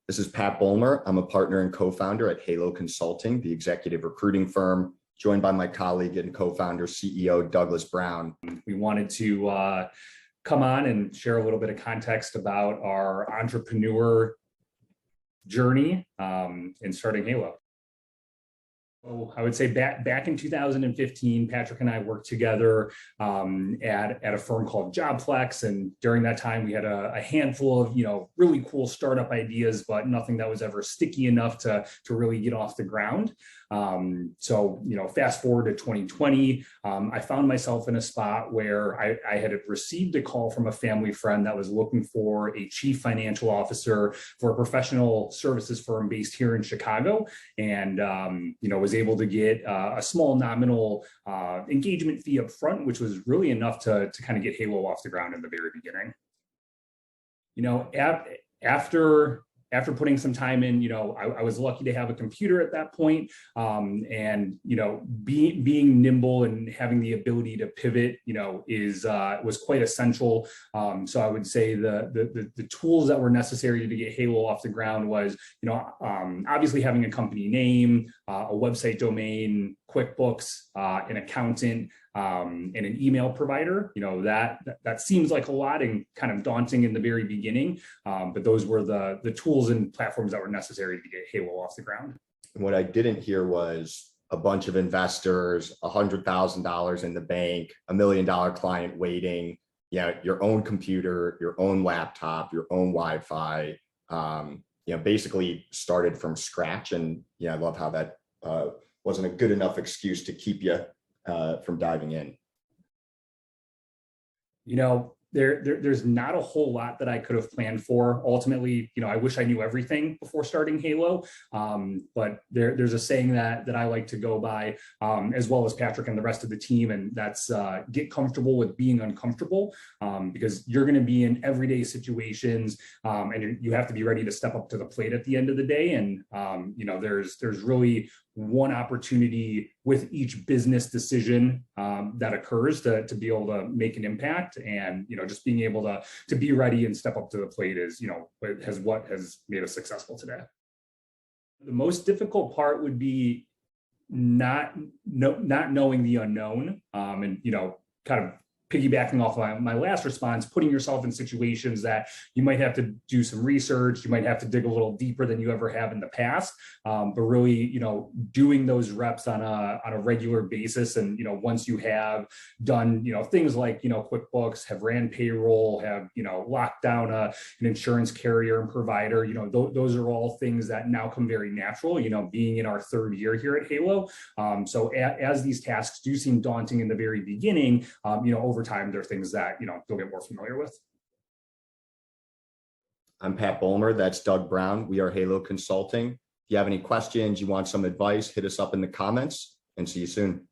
This is Pat Bulmer. I'm a partner and co-founder at Halo Consulting, the executive recruiting firm, joined by my colleague and co-founder CEO, Douglas Brown. We wanted to come on and share a little bit of context about our entrepreneur journey in starting Halo. I would say back in 2015, Patrick and I worked together at a firm called JobFlex, and during that time we had a handful of really cool startup ideas, but nothing that was ever sticky enough to really get off the ground. So fast forward to 2020, I found myself in a spot where I had received a call from a family friend that was looking for a chief financial officer for a professional services firm based here in Chicago, and was able to get a small nominal engagement fee up front, which was really enough to kind of get Halo off the ground in the very beginning. After putting some time in, I was lucky to have a computer at that point, and being nimble and having the ability to pivot, was quite essential. So I would say the tools that were necessary to get Halo off the ground was, obviously having a company name, a website domain, QuickBooks, an accountant, and an email provider. That seems like a lot and kind of daunting in the very beginning, but those were the tools and platforms that were necessary to get Halo off the ground. What I didn't hear was a bunch of investors, $100,000 in the bank, $1 million client waiting, your own computer, your own laptop, your own Wi-Fi, basically started from scratch. And I love how that wasn't a good enough excuse to keep you from diving in. There's not a whole lot that I could have planned for. Ultimately, I wish I knew everything before starting Halo. But there's a saying that I like to go by, as well as Patrick and the rest of the team, and that's get comfortable with being uncomfortable, because you're going to be in everyday situations, and you have to be ready to step up to the plate at the end of the day. And there's really one opportunity with each business decision that occurs to be able to make an impact, and just being able to be ready and step up to the plate is what has made us successful today. The most difficult part would be not knowing the unknown, and kind of piggybacking off my last response, putting yourself in situations that you might have to do some research, you might have to dig a little deeper than you ever have in the past, but really, doing those reps on a regular basis. And, once you have done, things like, QuickBooks, have ran payroll, have, locked down an insurance carrier and provider, those are all things that now come very natural, being in our third year here at Halo. So as these tasks do seem daunting in the very beginning, over time, there are things that, you'll get more familiar with. I'm Pat Bulmer. That's Doug Brown. We are Halo Consulting. If you have any questions, you want some advice, hit us up in the comments, and see you soon.